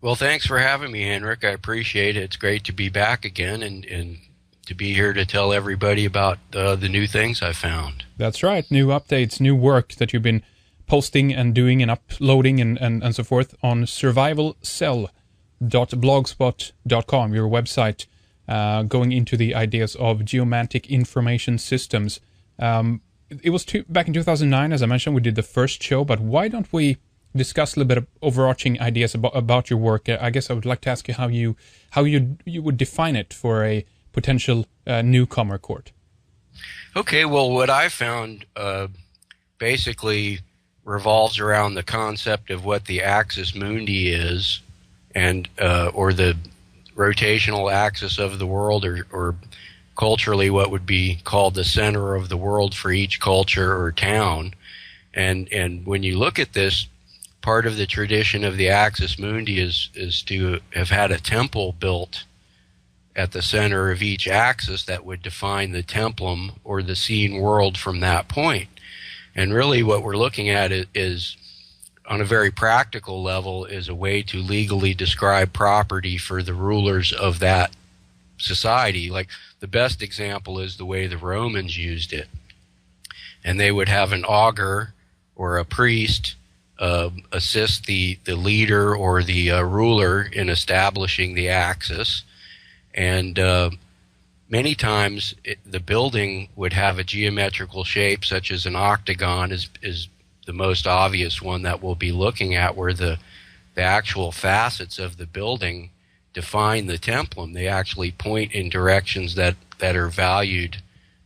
Well, thanks for having me, Henrik. I appreciate it. It's great to be back again and to be here to tell everybody about the new things I found. That's right. New updates, new work that you've been posting and doing and uploading and so forth on survivalcell.blogspot.com, your website, going into the ideas of geomantic information systems. It was back in 2009, as I mentioned, we did the first show, but why don't we discuss a little bit of overarching ideas about your work? I guess I would like to ask you how you would define it for a potential newcomer court. Okay, well, what I found basically revolves around the concept of what the axis mundi is, and or the rotational axis of the world, or culturally what would be called the center of the world for each culture or town. And when you look at this, part of the tradition of the axis mundi is to have had a temple built at the center of each axis that would define the templum or the seen world from that point. And really what we're looking at is, on a very practical level, is a way to legally describe property for the rulers of that society. Like, the best example is the way the Romans used it. And they would have an augur or a priest assist the leader or the ruler in establishing the axis. And many times the building would have a geometrical shape, such as an octagon is the most obvious one that we'll be looking at, where the actual facets of the building define the templum. They actually point in directions that are valued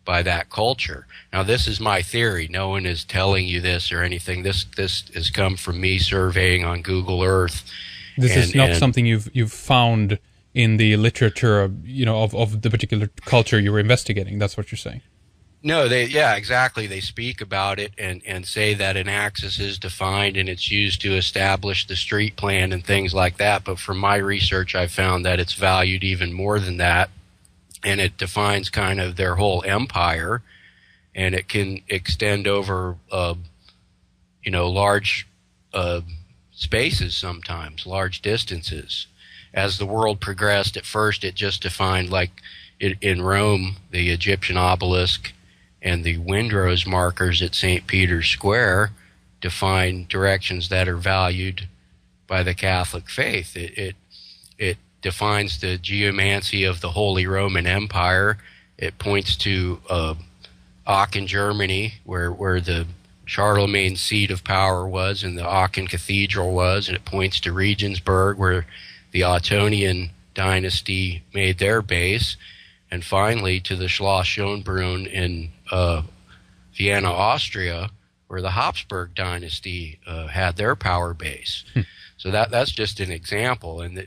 by that culture. Now, this is my theory. No one is telling you this or anything. This has come from me surveying on Google Earth. This is not something you've found in the literature, of the particular culture you were investigating. That's what you're saying. No, exactly. They speak about it and say that an axis is defined and it's used to establish the street plan and things like that. But from my research, I found that it's valued even more than that. And it defines kind of their whole empire, and it can extend over, large spaces sometimes, large distances. As the world progressed, at first it just defined, like in Rome, the Egyptian obelisk and the windrose markers at St. Peter's Square define directions that are valued by the Catholic faith. It defines the geomancy of the Holy Roman Empire. It points to Aachen, Germany, where the Charlemagne seat of power was and the Aachen Cathedral was, and it points to Regensburg, where the Ottonian dynasty made their base, and finally to the Schloss Schönbrunn in Vienna, Austria, where the Habsburg dynasty had their power base. So that's just an example, and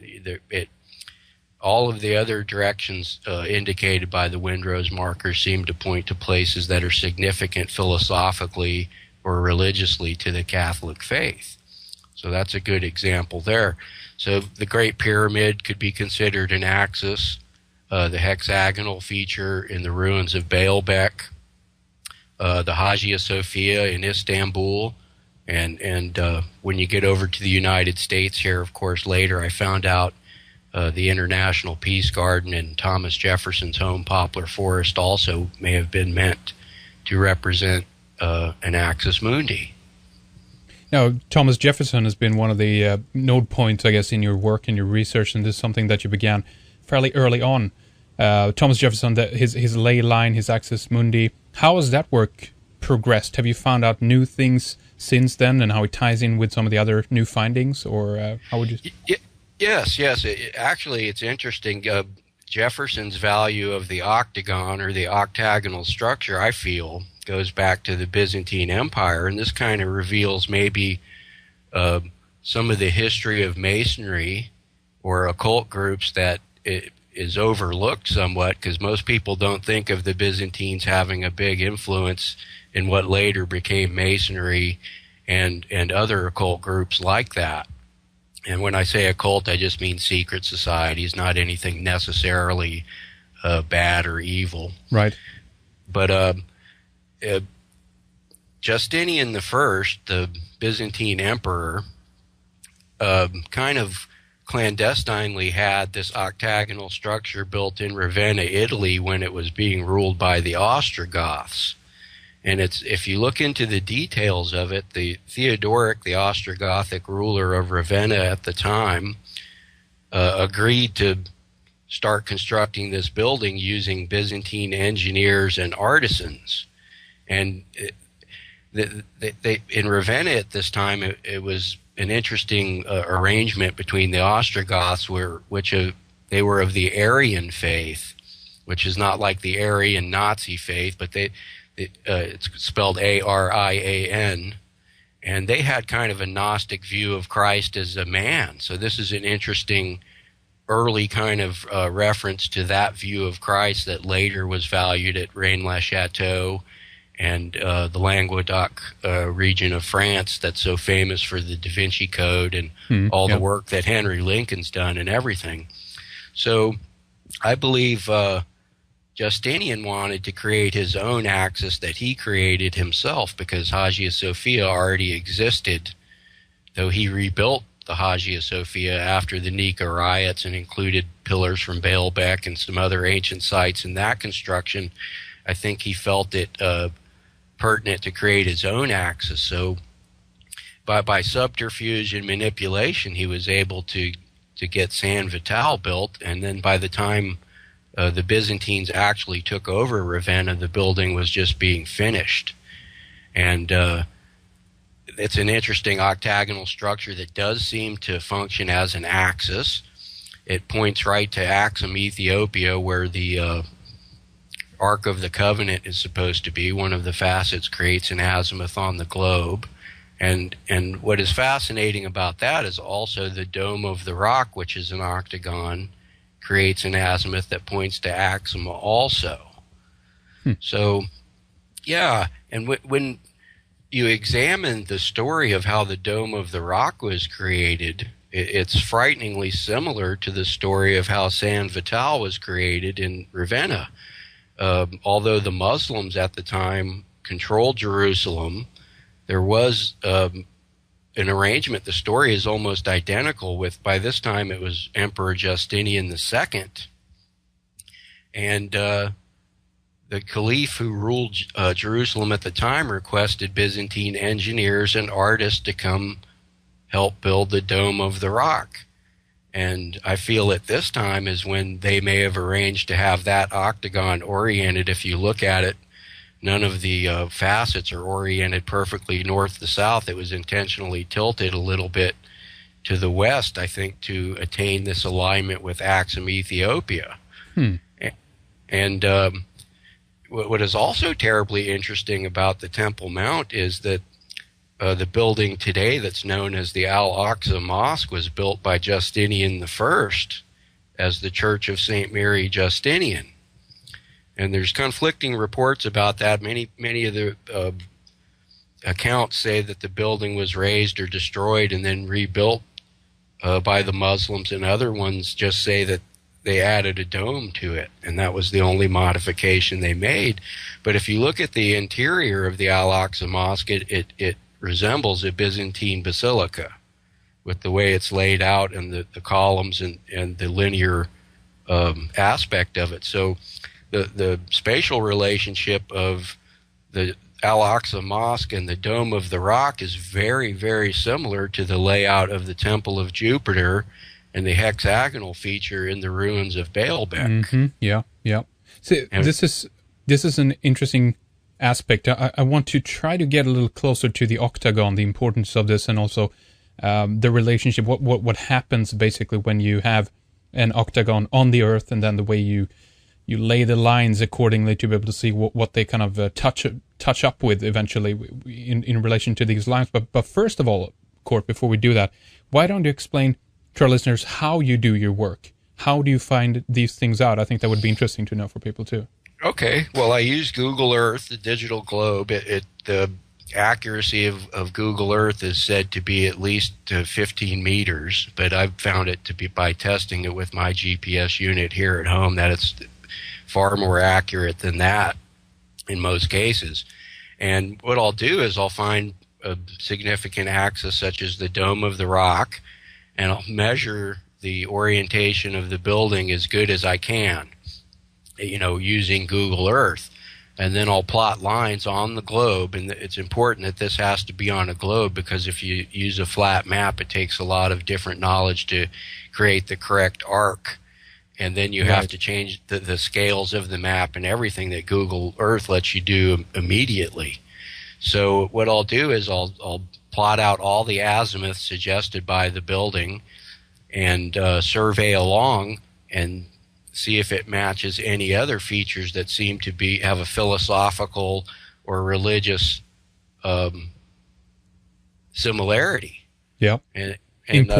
all of the other directions indicated by the windrose markers seem to point to places that are significant philosophically or religiously to the Catholic faith. So that's a good example there. So the Great Pyramid could be considered an axis. The hexagonal feature in the ruins of Baalbek, the Hagia Sophia in Istanbul, and when you get over to the United States here, of course, later I found out the International Peace Garden in Thomas Jefferson's home, Poplar Forest, also may have been meant to represent an axis mundi. Now, Thomas Jefferson has been one of the node points, I guess, in your work and your research, and this is something that you began fairly early on. Thomas Jefferson, his ley line, his axis mundi. How has that work progressed? Have you found out new things since then, and how it ties in with some of the other new findings, or how would you? Yes. Actually, it's interesting. Jefferson's value of the octagon, or the octagonal structure, I feel, goes back to the Byzantine Empire, and this kind of reveals maybe some of the history of Masonry or occult groups that is overlooked somewhat, because most people don't think of the Byzantines having a big influence in what later became Masonry and other occult groups like that. And when I say occult, I just mean secret societies, not anything necessarily bad or evil. Right. But Justinian I, the Byzantine emperor, kind of clandestinely had this octagonal structure built in Ravenna, Italy, when it was being ruled by the Ostrogoths. And if you look into the details of it, the Theodoric, the Ostrogothic ruler of Ravenna at the time, agreed to start constructing this building using Byzantine engineers and artisans. And in Ravenna at this time, it was an interesting arrangement between the Ostrogoths, they were of the Arian faith, which is not like the Aryan Nazi faith, but it's spelled Arian, and they had kind of a Gnostic view of Christ as a man. So this is an interesting early kind of reference to that view of Christ that later was valued at Rennes-le-Château and the Languedoc region of France that's so famous for the Da Vinci Code and all the work that Henry Lincoln's done and everything. So I believe Justinian wanted to create his own axis that he created himself, because Hagia Sophia already existed, though he rebuilt the Hagia Sophia after the Nika riots and included pillars from Baalbek and some other ancient sites in that construction. I think he felt it pertinent to create his own axis. So by subterfuge and manipulation, he was able to get San Vital built, and then by the time the Byzantines actually took over Ravenna, the building was just being finished. And it's an interesting octagonal structure that does seem to function as an axis. It points right to Axum, Ethiopia, where the Ark of the Covenant is supposed to be. One of the facets creates an azimuth on the globe. And what is fascinating about that is also the Dome of the Rock, which is an octagon, creates an azimuth that points to Axum also. So, yeah, and when you examine the story of how the Dome of the Rock was created, it's frighteningly similar to the story of how San Vital was created in Ravenna. Although the Muslims at the time controlled Jerusalem, there was an arrangement. The story is almost identical with, by this time it was Emperor Justinian II. And the Caliph who ruled Jerusalem at the time requested Byzantine engineers and artists to come help build the Dome of the Rock. And I feel at this time is when they may have arranged to have that octagon oriented. If you look at it, none of the facets are oriented perfectly north to south. It was intentionally tilted a little bit to the west, I think, to attain this alignment with Axum, Ethiopia. And what is also terribly interesting about the Temple Mount is that the building today that's known as the Al-Aqsa Mosque was built by Justinian I as the Church of St. Mary Justinian. And there's conflicting reports about that. Many of the accounts say that the building was razed or destroyed and then rebuilt by the Muslims, and other ones just say that they added a dome to it, and that was the only modification they made. But if you look at the interior of the Al-Aqsa Mosque, it resembles a Byzantine basilica with the way it's laid out and the columns and the linear aspect of it. So the spatial relationship of the Al-Aqsa Mosque and the Dome of the Rock is very, very similar to the layout of the Temple of Jupiter and the hexagonal feature in the ruins of Baalbek. Yeah. So this is an interesting aspect. I want to try to get a little closer to the octagon, the importance of this, and also the relationship. What happens basically when you have an octagon on the Earth, and then the way you lay the lines accordingly to be able to see what they kind of touch up with eventually in relation to these lines. But first of all, Kurt, before we do that, why don't you explain to our listeners how you do your work? How do you find these things out? I think that would be interesting to know for people too. Okay. Well, I use Google Earth, the digital globe. The accuracy of Google Earth is said to be at least 15 meters, but I've found it to be, by testing it with my GPS unit here at home, that it's far more accurate than that in most cases. And what I'll do is I'll find a significant axis such as the Dome of the Rock, and I'll measure the orientation of the building as good as I can, using Google Earth. And then I'll plot lines on the globe, and it's important that this has to be on a globe, because if you use a flat map, it takes a lot of different knowledge to create the correct arc. And then you have to change the scales of the map and everything that Google Earth lets you do immediately. So what I'll do is I'll plot out all the azimuths suggested by the building and survey along and see if it matches any other features that seem to have a philosophical or religious similarity. Yeah. And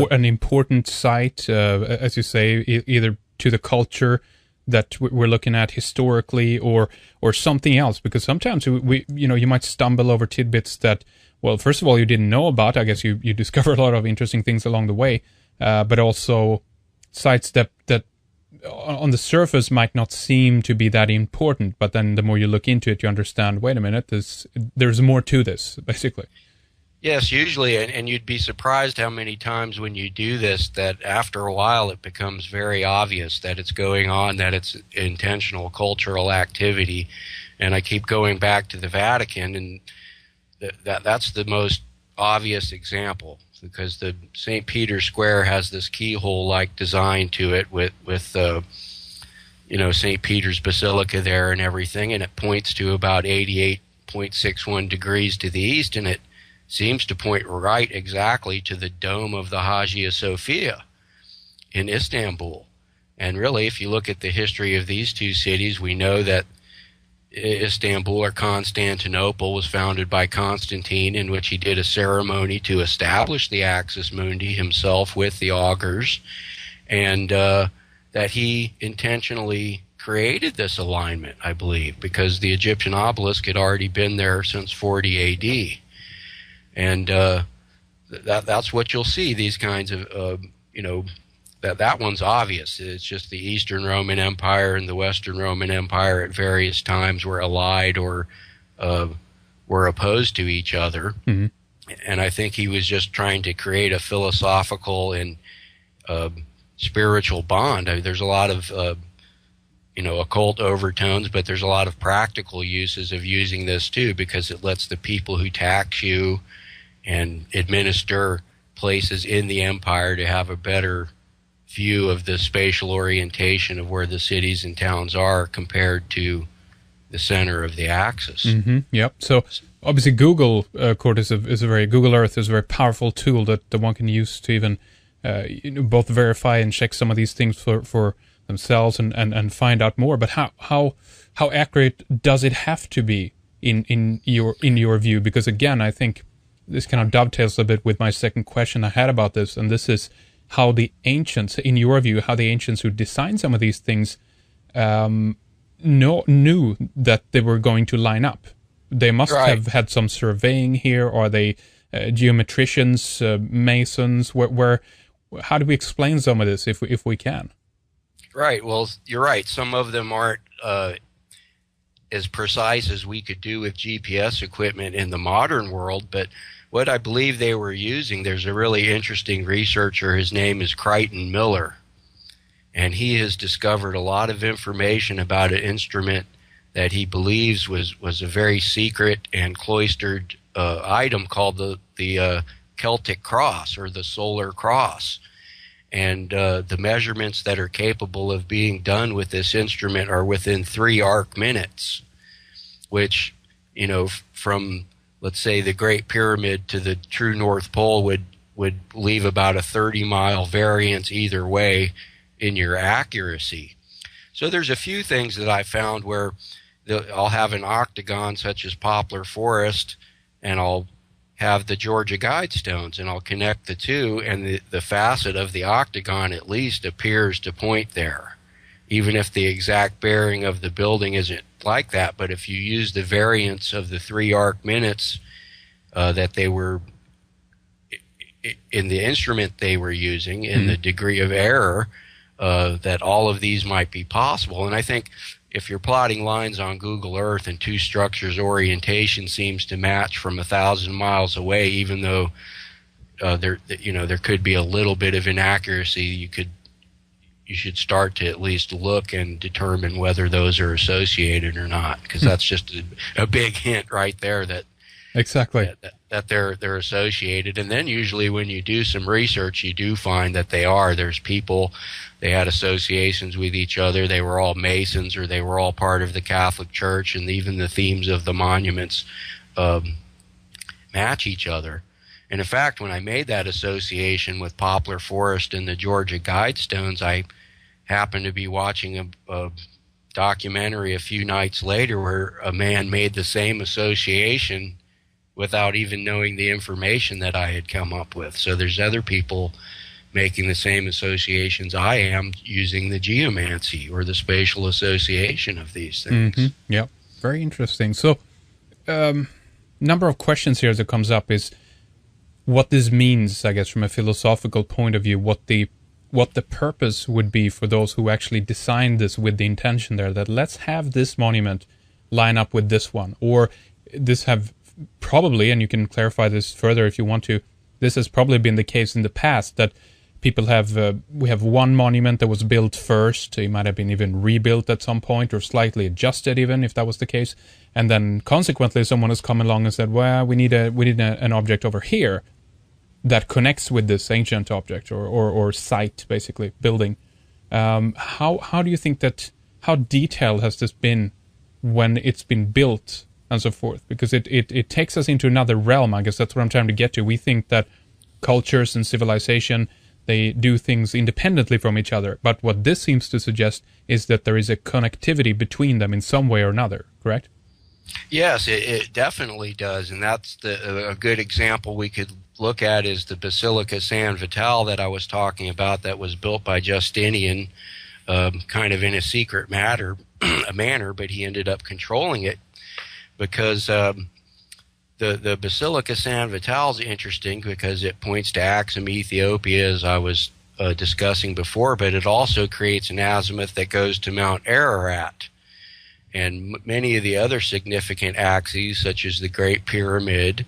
an important site, as you say, either to the culture that we're looking at historically, or something else, because sometimes we you might stumble over tidbits that, well, first of all, you didn't know about. I guess you discover a lot of interesting things along the way, but also sites that on the surface might not seem to be that important, but then the more you look into it, you understand, wait a minute, there's more to this, basically. Yes, usually, and you'd be surprised how many times when you do this that after a while it becomes very obvious that it's going on, that it's intentional cultural activity. And I keep going back to the Vatican, and that's the most obvious example, because the St. Peter's Square has this keyhole-like design to it with St. Peter's Basilica there and everything, and it points to about 88.61 degrees to the east, and it seems to point right exactly to the dome of the Hagia Sophia in Istanbul. And really, if you look at the history of these two cities, we know that Istanbul, or Constantinople, was founded by Constantine, in which he did a ceremony to establish the Axis Mundi himself with the augurs, and that he intentionally created this alignment, I believe, because the Egyptian obelisk had already been there since 40 A.D. And that's what you'll see, these kinds of, that one's obvious. It's just the Eastern Roman Empire and the Western Roman Empire at various times were allied or were opposed to each other. Mm-hmm. And I think he was just trying to create a philosophical and spiritual bond. I mean, there's a lot of, occult overtones, but there's a lot of practical uses of using this too, because it lets the people who tax you and administer places in the empire to have a better view of the spatial orientation of where the cities and towns are compared to the center of the axis. Mm-hmm. Yep. So obviously Google Google Earth is a very powerful tool that one can use to even both verify and check some of these things for themselves and find out more. But how accurate does it have to be in your view? Because again, I think this kind of dovetails a bit with my second question I had about this, and this is how the ancients, in your view, how the ancients who designed some of these things knew that they were going to line up. They must have had some surveying here. Or are they geometricians, masons? How do we explain some of this if we can? Right. Well, you're right. Some of them aren't as precise as we could do with GPS equipment in the modern world, but what I believe they were using, there's a really interesting researcher, his name is Crichton Miller, and he has discovered a lot of information about an instrument that he believes was a very secret and cloistered item called the Celtic cross, or the solar cross. And the measurements that are capable of being done with this instrument are within 3 arc minutes, which, from, let's say, the Great Pyramid to the true North Pole would leave about a 30-mile variance either way in your accuracy. So there's a few things that I found where I'll have an octagon such as Poplar Forest, and I'll have the Georgia Guidestones, and I'll connect the two, and the facet of the octagon at least appears to point there, even if the exact bearing of the building isn't like that. But if you use the variance of the 3 arc minutes that they were in the instrument they were using, in the degree of error, that all of these might be possible. And I think if you're plotting lines on Google Earth and two structures' orientation seems to match from 1,000 miles away, even though there could be a little bit of inaccuracy. You should start to at least look and determine whether those are associated or not, because that's just a big hint right there that exactly that they're associated. And then usually when you do some research, you do find that they are. There's people, they had associations with each other. They were all Masons, or they were all part of the Catholic Church, and even the themes of the monuments match each other. And in fact, when I made that association with Poplar Forest and the Georgia Guidestones, I happened to be watching a documentary a few nights later where a man made the same association without even knowing the information that I had come up with. So there's other people making the same associations I am using the geomancy or the spatial association of these things. Mm-hmm. Yeah, very interesting. So number of questions here that comes up is what this means, I guess, from a philosophical point of view, what the purpose would be for those who actually designed this with the intention there that let's have this monument line up with this one, or this have probably, and you can clarify this further if you want to, this has probably been the case in the past that people have, we have one monument that was built first, it might have been even rebuilt at some point or slightly adjusted even if that was the case, and then consequently someone has come along and said, well, we need an object over here that connects with this ancient object or site, basically, building. How do you think that, how detailed has this been when it's been built and so forth? Because it takes us into another realm, I guess that's what I'm trying to get to. We think that cultures and civilization, they do things independently from each other. But what this seems to suggest is that there is a connectivity between them in some way or another, correct? Yes, it definitely does. And that's a good example we could look at is the Basilica San Vital that I was talking about, that was built by Justinian kind of in a secret manner, but he ended up controlling it because the Basilica San Vital is interesting because it points to Axum, Ethiopia, as I was discussing before, but it also creates an azimuth that goes to Mount Ararat. And many of the other significant axes, such as the Great Pyramid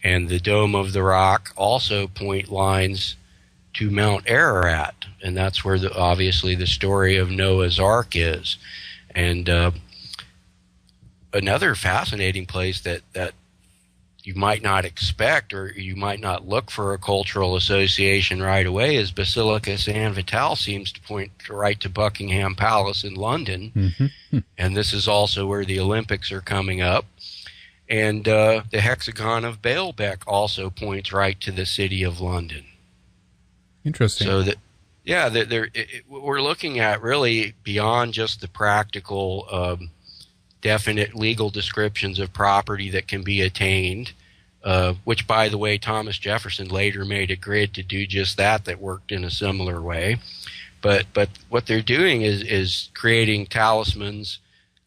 and the Dome of the Rock, also point lines to Mount Ararat. And that's where obviously the story of Noah's Ark is. And another fascinating place that you might not expect, or you might not look for a cultural association right away, is Basilica San Vital seems to point right to Buckingham Palace in London. Mm-hmm. And this is also where the Olympics are coming up. And the hexagon of Baalbek also points right to the city of London. Interesting. So that, yeah, we're looking at really beyond just the practical definite legal descriptions of property that can be attained, which, by the way, Thomas Jefferson later made a grid to do just that worked in a similar way. But what they're doing is creating talismans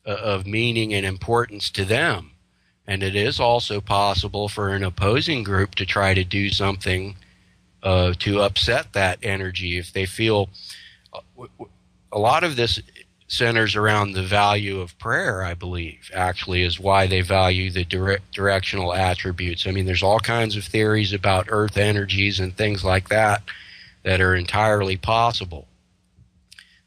of meaning and importance to them. And it is also possible for an opposing group to try to do something to upset that energy if they feel. A lot of this centers around the value of prayer, I believe, actually, is why they value the directional attributes. I mean, there's all kinds of theories about earth energies and things like that are entirely possible,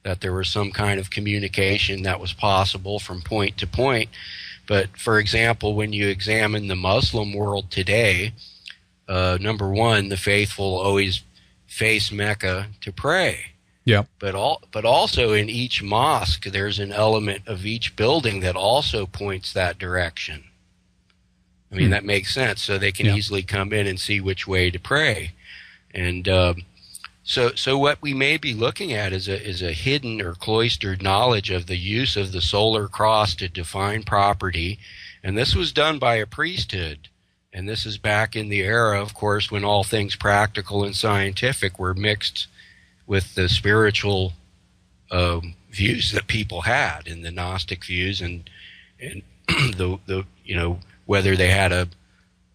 that there was some kind of communication that was possible from point to point. But, for example, when you examine the Muslim world today, number one, the faithful always face Mecca to pray. Yeah. But also in each mosque, there's an element of each building that also points that direction. I mean, that makes sense. So they can easily come in and see which way to pray. And so what we may be looking at is a hidden or cloistered knowledge of the use of the solar cross to define property. And this was done by a priesthood. And this is back in the era, of course, when all things practical and scientific were mixed with the spiritual views that people had, and the Gnostic views, and the whether they had a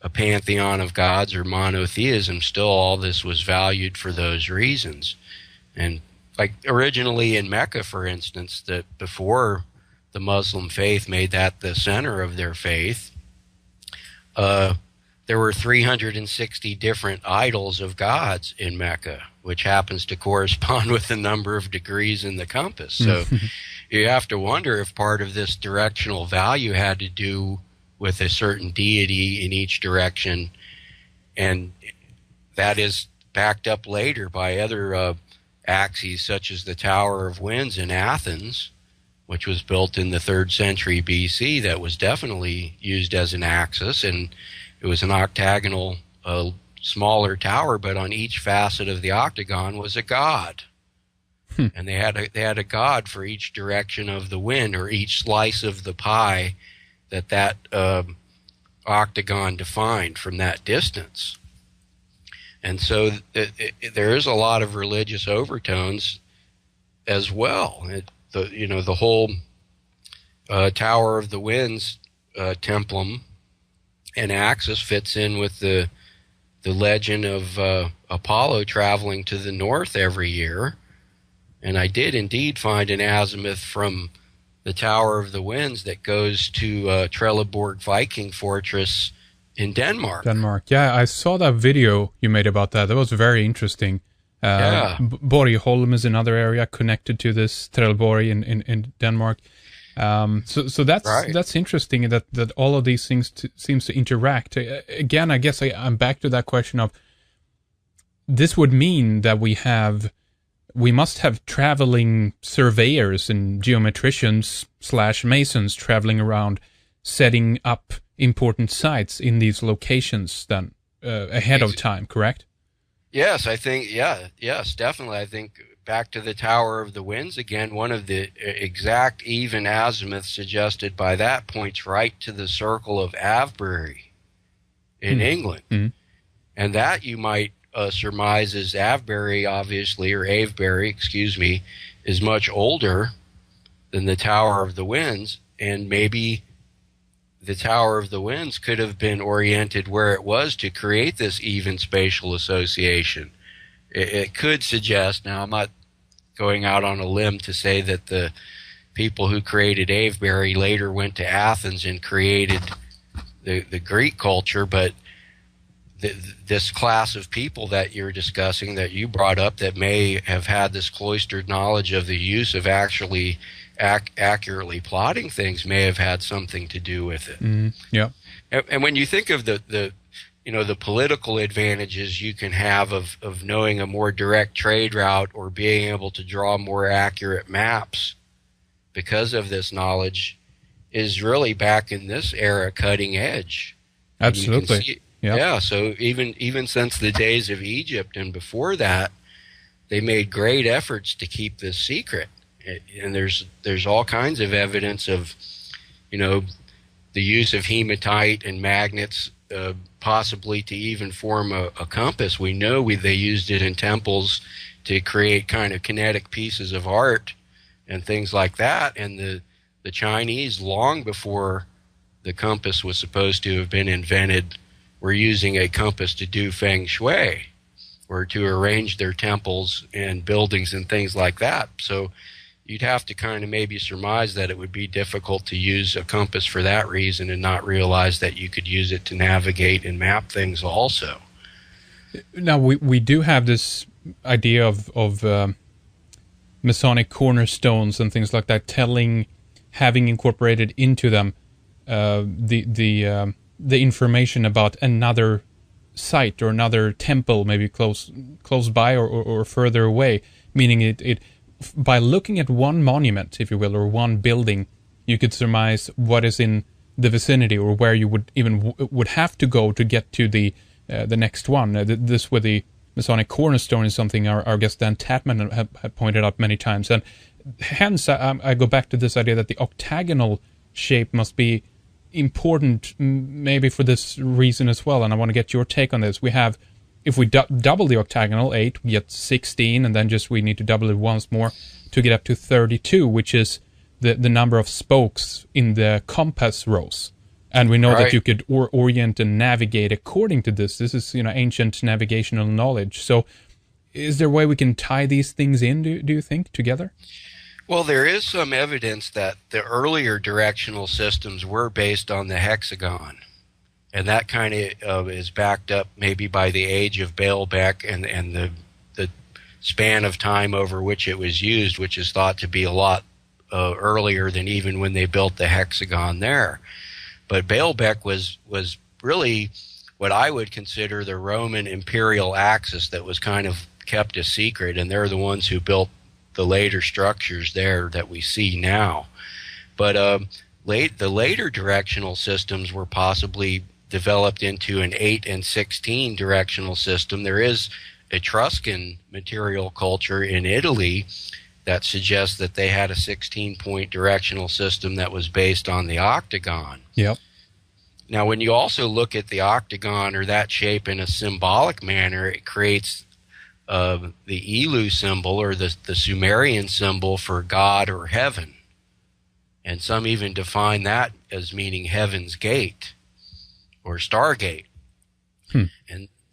pantheon of gods or monotheism, still all this was valued for those reasons. And like originally in Mecca, for instance, that before the Muslim faith made that the center of their faith, there there were 360 different idols of gods in Mecca, which happens to correspond with the number of degrees in the compass. So you have to wonder if part of this directional value had to do with a certain deity in each direction, and that is backed up later by other axes, such as the Tower of Winds in Athens, which was built in the 3rd century BC, that was definitely used as an axis, and it was an octagonal, smaller tower, but on each facet of the octagon was a god. And they had a god for each direction of the wind, or each slice of the pie that octagon defined from that distance. And so there is a lot of religious overtones as well. The whole Tower of the Winds templum and axis fits in with the legend of Apollo traveling to the north every year. And I did indeed find an azimuth from the Tower of the Winds that goes to Trelleborg Viking Fortress in Denmark. Yeah, I saw that video you made about that. That was very interesting. Yeah. Borgholm is another area connected to this Trelleborg in Denmark. So that's Right. That's interesting that all of these things seems to interact. Again, I guess I'm back to that question of, this would mean that we must have traveling surveyors and geometricians / masons traveling around setting up important sites in these locations then ahead of time, correct? Yes, I think, yes, definitely. I think back to the Tower of the Winds again, one of the exact even azimuths suggested by that points right to the circle of Avebury in England. And that you might surmise is Avebury, obviously, or Avebury, excuse me, is much older than the Tower of the Winds, and maybe the Tower of the Winds could have been oriented where it was to create this even spatial association. It could suggest, now I'm not going out on a limb to say that the people who created Avebury later went to Athens and created the Greek culture, but this class of people that you're discussing, that you brought up, that may have had this cloistered knowledge of the use of actually accurately plotting things, may have had something to do with it. Yeah. And when you think of the political advantages you can have of knowing a more direct trade route, or being able to draw more accurate maps because of this knowledge, is really back in this era cutting edge. Absolutely. Yeah. So even since the days of Egypt and before that, they made great efforts to keep this secret. And there's all kinds of evidence of, the use of hematite and magnets, possibly to even form a compass. We know they used it in temples to create kind of kinetic pieces of art and things like that. And the Chinese, long before the compass was supposed to have been invented, were using a compass to do feng shui, or to arrange their temples and buildings and things like that. So you'd have to kind of maybe surmise that it would be difficult to use a compass for that reason, and not realize that you could use it to navigate and map things also. Now, we do have this idea of Masonic cornerstones and things like that, having incorporated into them the information about another site or another temple, maybe close by or further away, meaning it by looking at one monument, if you will, or one building, you could surmise what is in the vicinity, or where you would have to go to get to the next one. This with the Masonic cornerstone is something our guest Dan Tatman had pointed out many times, and hence I go back to this idea that the octagonal shape must be important, maybe for this reason as well. And I want to get your take on this. We have, if we double the octagonal 8, we get 16, and then we need to double it once more to get up to 32, which is the number of spokes in the compass rose. And we know that you could orient and navigate according to this. This is ancient navigational knowledge. So is there a way we can tie these things in, do you think, together? Well, there is some evidence that the earlier directional systems were based on the hexagon. and that kind of is backed up maybe by the age of Baalbek and the span of time over which it was used, which is thought to be a lot earlier than even when they built the hexagon there. But Baalbek was really what I would consider the Roman imperial axis that was kind of kept a secret, and they're the ones who built the later structures there that we see now. But the later directional systems were possibly developed into an 8 and 16 directional system. There is Etruscan material culture in Italy that suggests that they had a 16-point directional system that was based on the octagon. Yep. Now, when you also look at the octagon or that shape in a symbolic manner, it creates the Elu symbol, or the Sumerian symbol for God or heaven. And some even define that as meaning heaven's gate or stargate.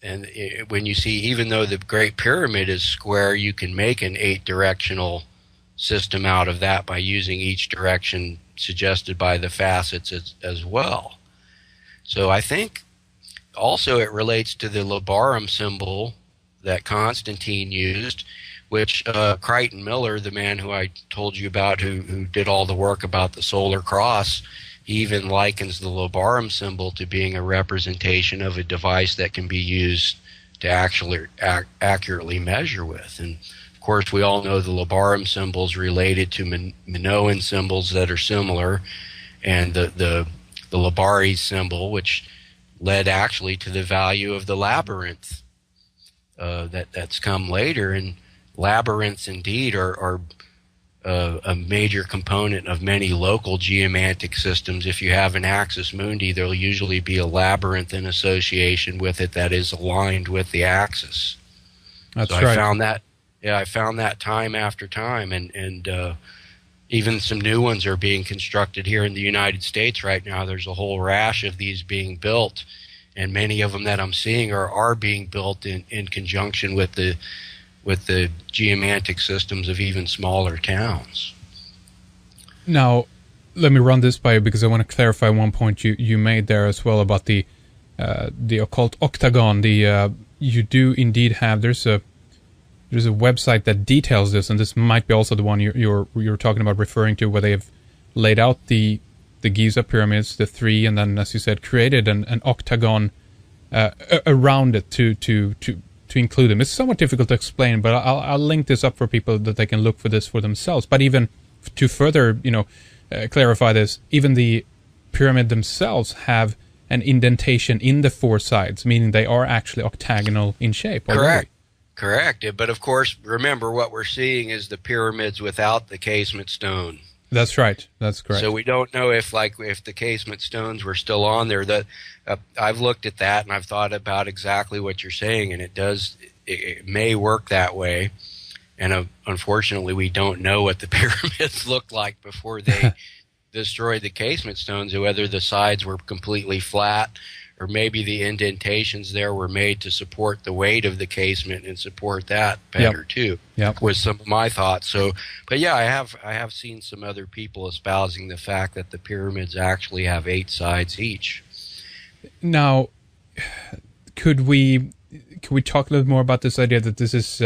And when you see, even though the Great Pyramid is square, you can make an 8-directional system out of that by using each direction suggested by the facets as well. So I think also it relates to the Labarum symbol that Constantine used, which Crichton Miller, the man who I told you about, who did all the work about the solar cross, he even likens the Labarum symbol to being a representation of a device that can be used to actually accurately measure with. And of course, we all know the Labarum symbol is related to Minoan symbols that are similar, and the Labares symbol, which led actually to the value of the labyrinth that's come later. And labyrinths indeed are a major component of many local geomantic systems. If you have an axis mundi, there'll usually be a labyrinth in association with it that is aligned with the axis. That's so right. I found that time after time, and even some new ones are being constructed here in the United States right now. There's a whole rash of these being built, and many of them that I'm seeing are being built in conjunction with the geomantic systems of even smaller towns. Now, let me run this by you, because I want to clarify one point you made there as well about the occult octagon. You do indeed have, there's a website that details this, and this might be also the one you're talking about, referring to, where they have laid out the Giza pyramids, the 3, and then, as you said, created an octagon around it to include them. It's somewhat difficult to explain, but I'll link this up for people that they can look for this for themselves. But even to further, clarify this, even the pyramid themselves have an indentation in the 4 sides, meaning they are actually octagonal in shape. Correct. But of course, remember, what we're seeing is the pyramids without the casement stone. That's right. That's correct. So we don't know if the casement stones were still on there. That I've looked at that, and I've thought about exactly what you're saying, and it may work that way. And unfortunately, we don't know what the pyramids looked like before they destroyed the casement stones, or whether the sides were completely flat, or maybe the indentations there were made to support the weight of the casement and support that better too. Yep. Was some of my thoughts. So, but yeah, I have seen some other people espousing the fact that the pyramids actually have 8 sides each. Now, could we talk a little more about this idea that this is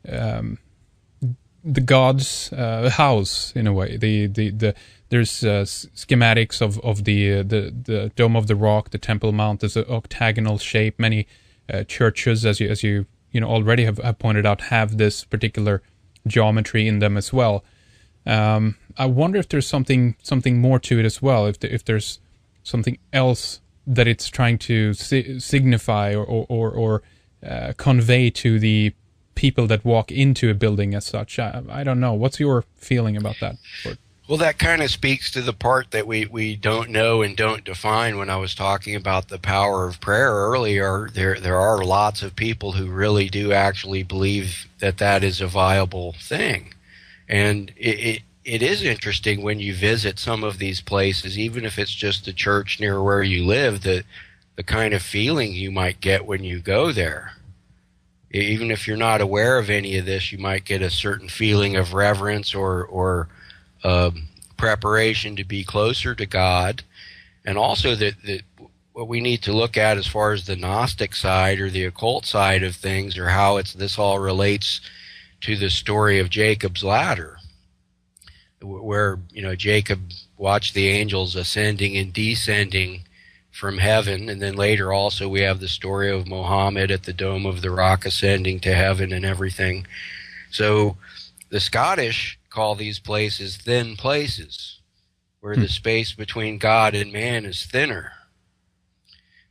the god's house in a way? There's schematics of the Dome of the Rock, the Temple Mount. There's an octagonal shape. Many churches, as you already have pointed out, have this particular geometry in them as well. I wonder if there's something more to it as well. If there's something else that it's trying to signify or convey to the people that walk into a building as such. I don't know. What's your feeling about that? Well, that kind of speaks to the part that we don't know and don't define. When I was talking about the power of prayer earlier, there are lots of people who really do actually believe that is a viable thing. And it is interesting when you visit some of these places, even if it's just a church near where you live, the kind of feeling you might get when you go there. Even if you're not aware of any of this, you might get a certain feeling of reverence or preparation to be closer to God. And also that what we need to look at as far as the Gnostic side or the occult side of things, or how this all relates to the story of Jacob's ladder, where Jacob watched the angels ascending and descending from heaven, and then later also we have the story of Muhammad at the Dome of the Rock ascending to heaven and everything. So the Scottish call these places thin places, where the space between God and man is thinner.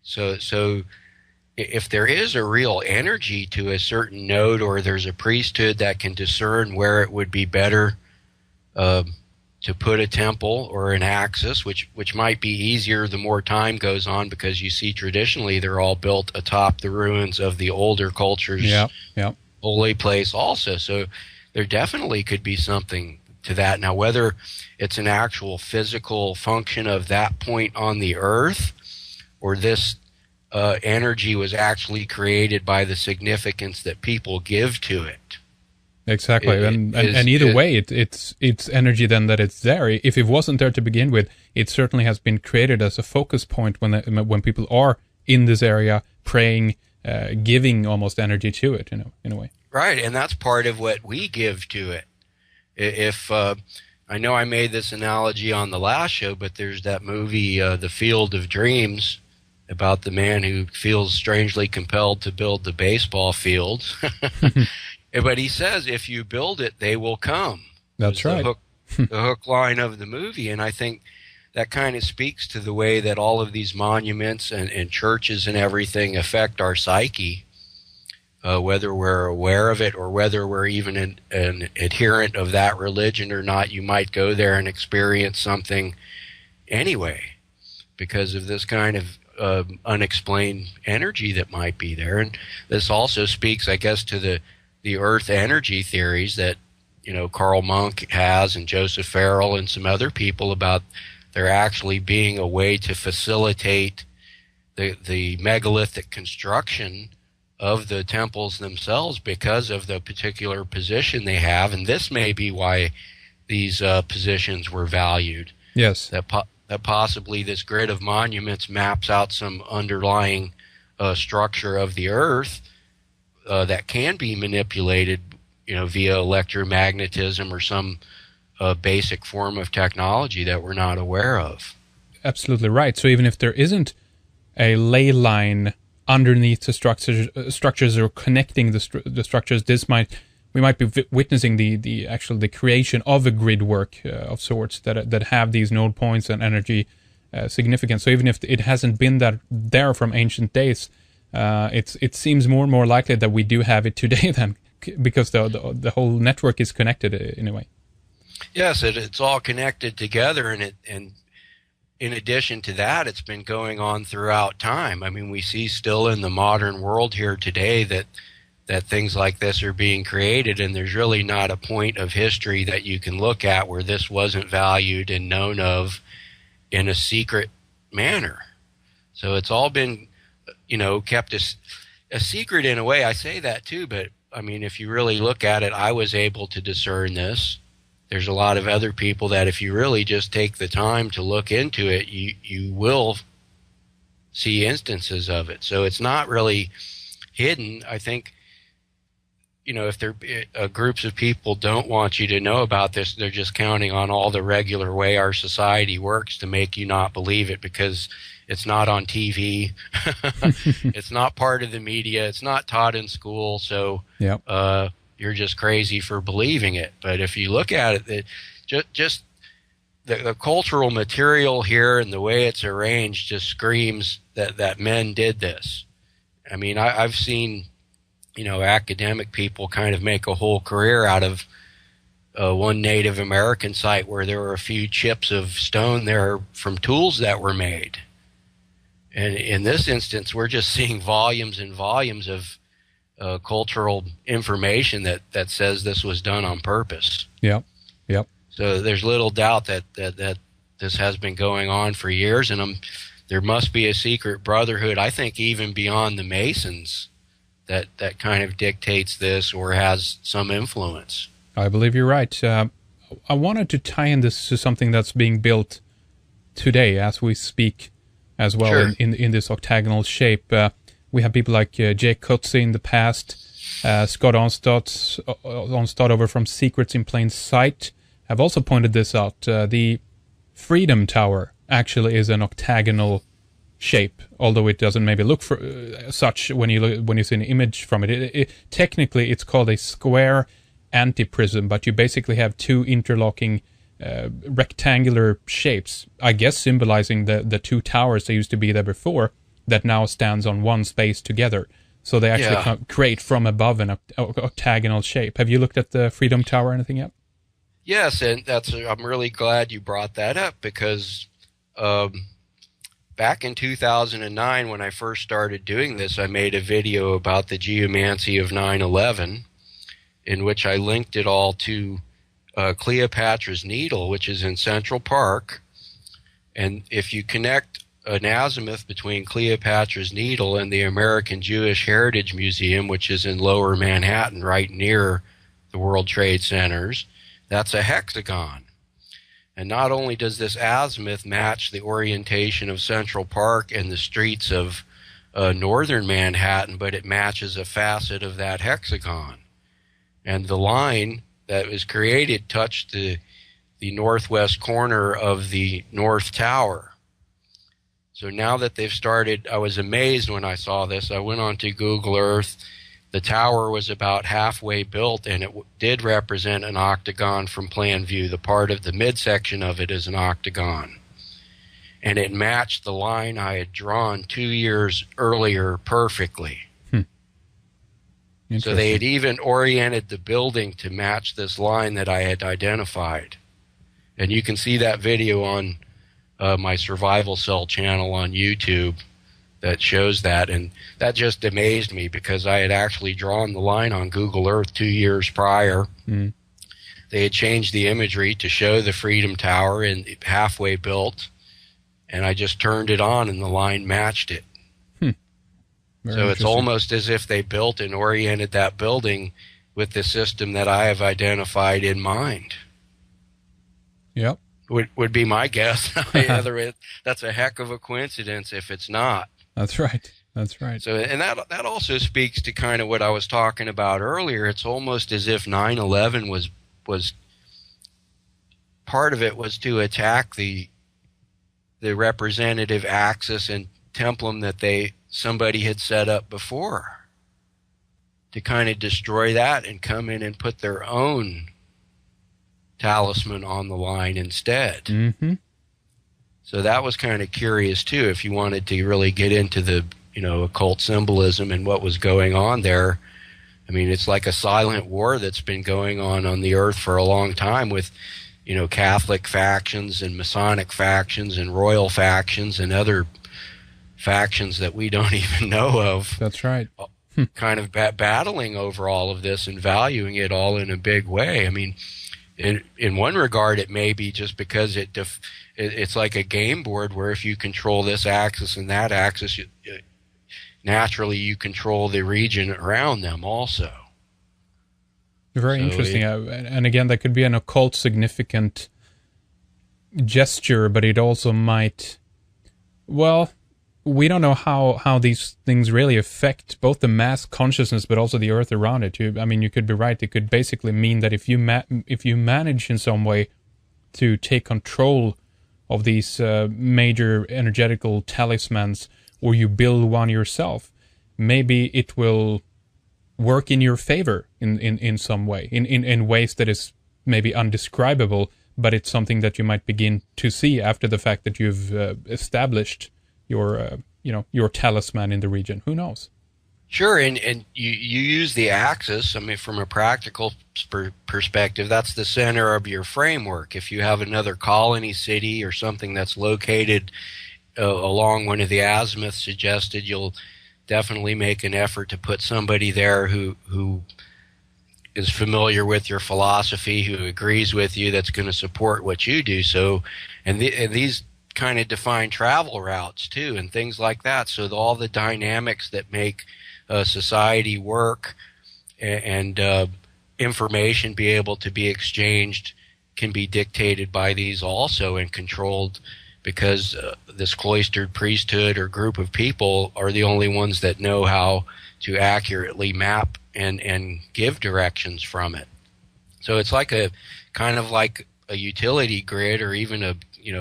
So if there is a real energy to a certain node, or there's a priesthood that can discern where it would be better to put a temple or an axis, which might be easier the more time goes on, because you see traditionally they're all built atop the ruins of the older culture's holy place also. So there definitely could be something to that. Now, whether it's an actual physical function of that point on the earth, or this energy was actually created by the significance that people give to it. Exactly, and either way, it's energy then that it's there. If it wasn't there to begin with, it certainly has been created as a focus point when people are in this area praying, giving almost energy to it, in a way. Right, and that's part of what we give to it. If I know I made this analogy on the last show, but there's that movie, The Field of Dreams, about the man who feels strangely compelled to build the baseball field. But he says, if you build it, they will come. That's right. The hook line of the movie. And I think that kind of speaks to the way that all of these monuments and churches and everything affect our psyche, whether we're aware of it or whether we're even an adherent of that religion or not. You might go there and experience something anyway because of this kind of unexplained energy that might be there. And this also speaks, I guess, to the earth energy theories that, Karl Monk has, and Joseph Farrell and some other people, about there actually being a way to facilitate the megalithic construction of the temples themselves because of the particular position they have. And this may be why these positions were valued. Yes. That possibly this grid of monuments maps out some underlying structure of the earth that can be manipulated, via electromagnetism or some basic form of technology that we're not aware of. Absolutely right. So even if there isn't a ley line underneath the structures or connecting the structures, we might be witnessing the creation of a grid work of sorts that have these node points and energy significance. So even if it hasn't been there from ancient days, it seems more and more likely that we do have it today then, because the whole network is connected in a way. Yes, it's all connected together, and in addition to that, it's been going on throughout time. I mean, we see still in the modern world here today that things like this are being created, and there's really not a point of history that you can look at where this wasn't valued and known of in a secret manner. So it's all been, kept a secret in a way. I say that too, but I mean, if you really look at it, I was able to discern this. There's a lot of other people that if you really just take the time to look into it, you will see instances of it. So it's not really hidden. I think, if groups of people don't want you to know about this, they're just counting on all the regular way our society works to make you not believe it, because it's not on TV. It's not part of the media. It's not taught in school. So yep. You're just crazy for believing it. But if you look at it, just the cultural material here and the way it's arranged just screams that men did this. I mean, I've seen, academic people kind of make a whole career out of one Native American site where there were a few chips of stone there from tools that were made. And in this instance, we're just seeing volumes and volumes of cultural information that says this was done on purpose. Yep. So there's little doubt that this has been going on for years, and there must be a secret brotherhood, I think even beyond the Masons, that kind of dictates this or has some influence. I believe you're right. I wanted to tie in this to something that's being built today as we speak. as well Sure. in this octagonal shape. We have people like Jake Coetzee in the past, Scott Onstad over from Secrets in Plain Sight have also pointed this out. The Freedom Tower actually is an octagonal shape, although it doesn't maybe look for such when you see an image from it. Technically, it's called a square antiprism, but you basically have two interlocking rectangular shapes, I guess symbolizing the two towers that used to be there before that now stands on one space together. So they actually create from above an octagonal shape. Have you looked at the Freedom Tower or anything yet? Yes, and I'm really glad you brought that up because back in 2009 when I first started doing this, I made a video about the geomancy of 9/11 in which I linked it all to Cleopatra's Needle, which is in Central Park. And if you connect an azimuth between Cleopatra's Needle and the American Jewish Heritage Museum, which is in Lower Manhattan, right near the World Trade Centers, that's a hexagon. And not only does this azimuth match the orientation of Central Park and the streets of northern Manhattan, but it matches a facet of that hexagon. And the line that was created touched the northwest corner of the North Tower. So now that they've started, I was amazed when I saw this. I went on to Google Earth. The tower was about halfway built, and it did represent an octagon from plan view. The part of the midsection of it is an octagon. And it matched the line I had drawn 2 years earlier perfectly. So they had even oriented the building to match this line that I had identified. And you can see that video on my Survival Cell channel on YouTube that shows that. And that just amazed me because I had actually drawn the line on Google Earth 2 years prior. They had changed the imagery to show the Freedom Tower and halfway built. And I just turned it on and the line matched it. So it's almost as if they built and oriented that building with the system that I have identified in mind. Yep. Would be my guess. That's a heck of a coincidence if it's not. That's right. That's right. So, and that also speaks to kind of what I was talking about earlier. It's almost as if 9/11 was part of it was to attack the representative axis and templum that somebody had set up before, to kind of destroy that and come in and put their own talisman on the line instead. So that was kind of curious too. If you wanted to really get into the occult symbolism and what was going on there, I mean, it's like a silent war that's been going on the earth for a long time with Catholic factions and Masonic factions and royal factions and other factions that we don't even know of. That's right. Kind of battling over all of this and valuing it all in a big way. I mean, in one regard, it may be just because it's like a game board where if you control this axis and that axis, naturally you control the region around them also. Very interesting. And again, that could be an occult significant gesture, but it also might, well, we don't know how these things really affect both the mass consciousness but also the earth around it. You could be right. It could basically mean that if you manage in some way to take control of these major energetical talismans, or you build one yourself, maybe it will work in your favor in some way, in ways that is maybe undescribable, but it's something that you might begin to see after the fact that you've established your talisman in the region. Who knows? Sure, and you use the axis. I mean, from a practical perspective, that's the center of your framework. If you have another colony city or something that's located along one of the azimuths suggested, you'll definitely make an effort to put somebody there who is familiar with your philosophy, who agrees with you, that's going to support what you do. So, and these kind of define travel routes too and things like that. So all the dynamics that make society work and information be able to be exchanged can be dictated by these also and controlled because this cloistered priesthood or group of people are the only ones that know how to accurately map and give directions from it. So it's like a kind of like a utility grid, or even a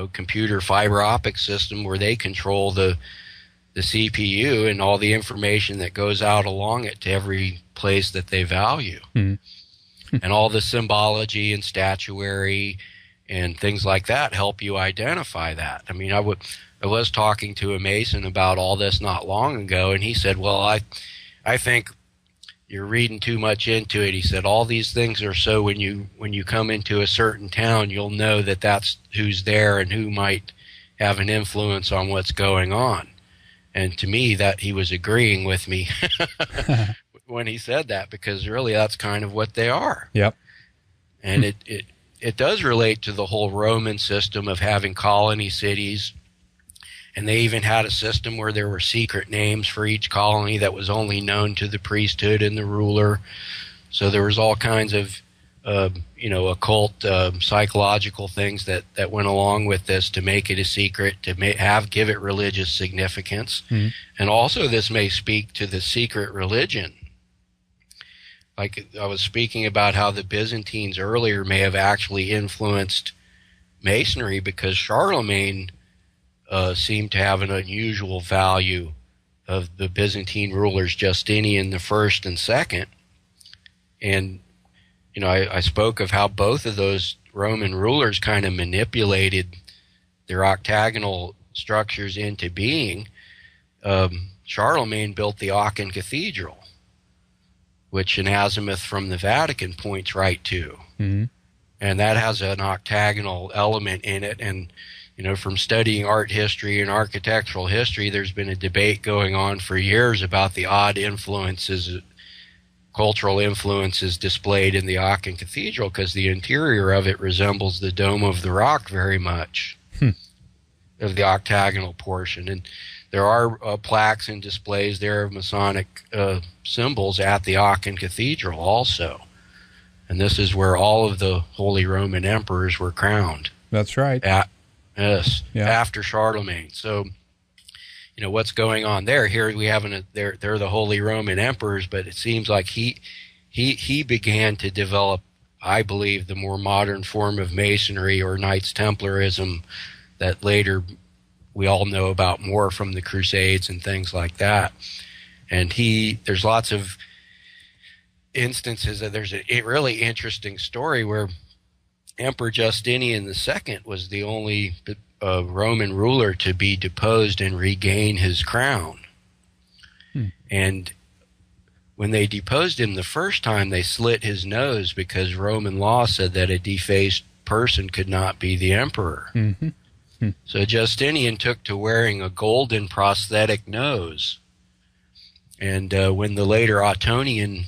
computer fiber optic system where they control the CPU and all the information that goes out along it to every place that they value. And all the symbology and statuary and things like that help you identify that. I mean, I was talking to a Mason about all this not long ago, and he said, well, I think you're reading too much into it. He said, all these things are so when you come into a certain town, you'll know that that's who's there and who might have an influence on what's going on. And to me, that he was agreeing with me when he said that, because really that's kind of what they are. Yep. And it does relate to the whole Roman system of having colony cities. And they even had a system where there were secret names for each colony that was only known to the priesthood and the ruler. So there was all kinds of, occult, psychological things that went along with this to make it a secret, to give it religious significance. Mm-hmm. And also this may speak to the secret religion. Like I was speaking about how the Byzantines earlier may have actually influenced Masonry, because Charlemagne seemed to have an unusual value of the Byzantine rulers, Justinian the First and Second. And, I spoke of how both of those Roman rulers kind of manipulated their octagonal structures into being. Charlemagne built the Aachen Cathedral, which an azimuth from the Vatican points right to. Mm-hmm. And that has an octagonal element in it. And from studying art history and architectural history, there's been a debate going on for years about the odd influences, cultural influences displayed in the Aachen Cathedral, because the interior of it resembles the Dome of the Rock very much, of the octagonal portion. And there are plaques and displays there of Masonic symbols at the Aachen Cathedral also. And this is where all of the Holy Roman Emperors were crowned. That's right. Yes, yeah. After Charlemagne. So, what's going on there? Here we have they're the Holy Roman Emperors, but it seems like he began to develop, I believe, the more modern form of Masonry or Knights Templarism that later we all know about more from the Crusades and things like that. And there's lots of instances that there's a really interesting story where Emperor Justinian II was the only Roman ruler to be deposed and regain his crown. And when they deposed him the first time, they slit his nose because Roman law said that a defaced person could not be the emperor. Mm-hmm. So Justinian took to wearing a golden prosthetic nose. And when the later Ottonian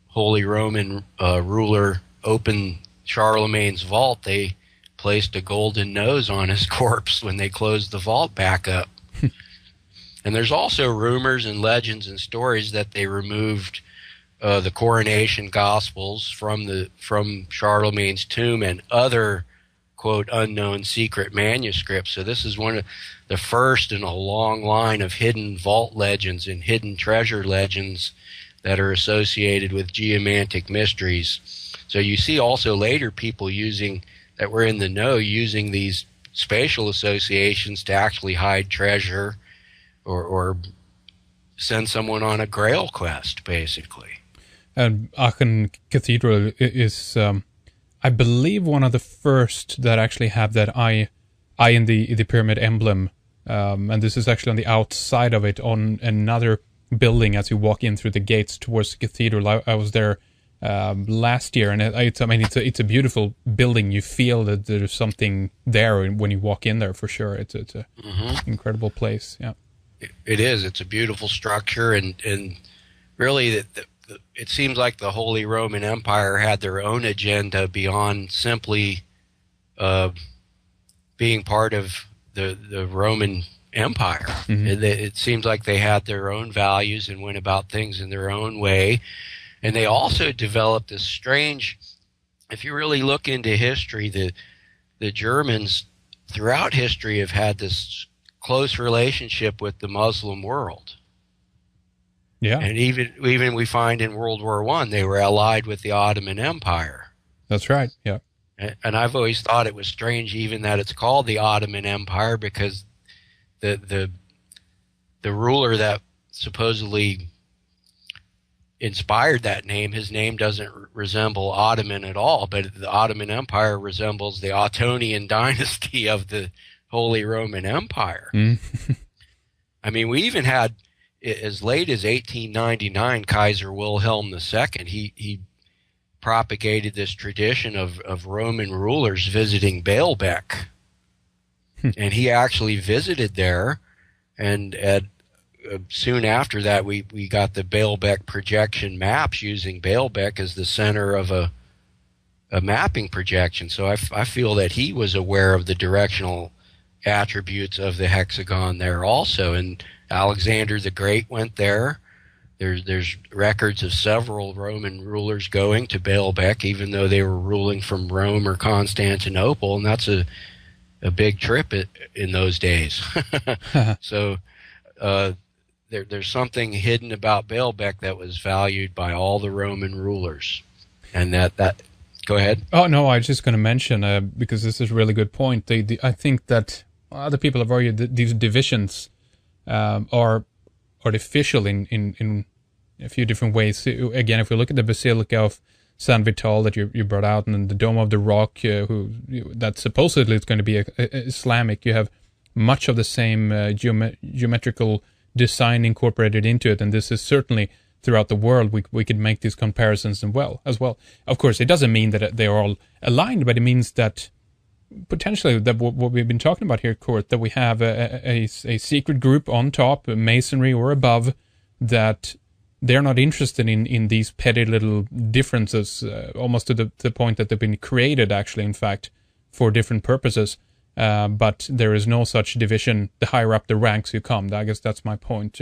Holy Roman ruler opened Charlemagne's vault, they placed a golden nose on his corpse when they closed the vault back up. And there's also rumors and legends and stories that they removed the coronation gospels from Charlemagne's tomb and other, quote, unknown secret manuscripts. So this is one of the first in a long line of hidden vault legends and hidden treasure legends that are associated with geomantic mysteries. So you see also later people that were in the know using these spatial associations to actually hide treasure or send someone on a grail quest, basically. And Aachen Cathedral is, I believe, one of the first that actually have that eye in the pyramid emblem. And this is actually on the outside of it on another building as you walk in through the gates towards the cathedral. I was there last year, and it's a beautiful building. You feel that there's something there when you walk in there, for sure. It's a incredible place. Yeah, it is. It's a beautiful structure, and really it seems like the Holy Roman Empire had their own agenda beyond simply being part of the Roman Empire. Mm-hmm. It seems like they had their own values and went about things in their own way. And they also developed this strange, if you really look into history, the Germans throughout history have had this close relationship with the Muslim world. Yeah. And even we find in World War I, they were allied with the Ottoman Empire. That's right. Yeah. And I've always thought it was strange even that it's called the Ottoman Empire, because the ruler that supposedly inspired that name, his name doesn't resemble Ottoman at all, but the Ottoman Empire resembles the Ottonian dynasty of the Holy Roman Empire. I mean, we even had, as late as 1899, Kaiser Wilhelm II, he propagated this tradition of Roman rulers visiting Baalbek. And he actually visited there, and soon after that, we got the Baalbek projection maps using Baalbek as the center of a mapping projection. So I feel that he was aware of the directional attributes of the hexagon there also. And Alexander the Great went there. There's records of several Roman rulers going to Baalbek, even though they were ruling from Rome or Constantinople, and that's a big trip in those days. So there's something hidden about Baalbek that was valued by all the Roman rulers, and that go ahead. Oh no, I was just going to mention because this is a really good point. I think that other people have argued that these divisions are artificial in a few different ways. Again, if we look at the Basilica of San Vital that you brought out, and then the Dome of the Rock, that supposedly is going to be Islamic, you have much of the same geometrical design incorporated into it, and this is certainly throughout the world. We could make these comparisons as well. Of course, it doesn't mean that they are all aligned, but it means that potentially that what we've been talking about here, Kurt, that we have a secret group on top, masonry or above, that they're not interested in these petty little differences, almost to the point that they've been created, actually, in fact, for different purposes. But there is no such division the higher up the ranks you come. I guess that's my point.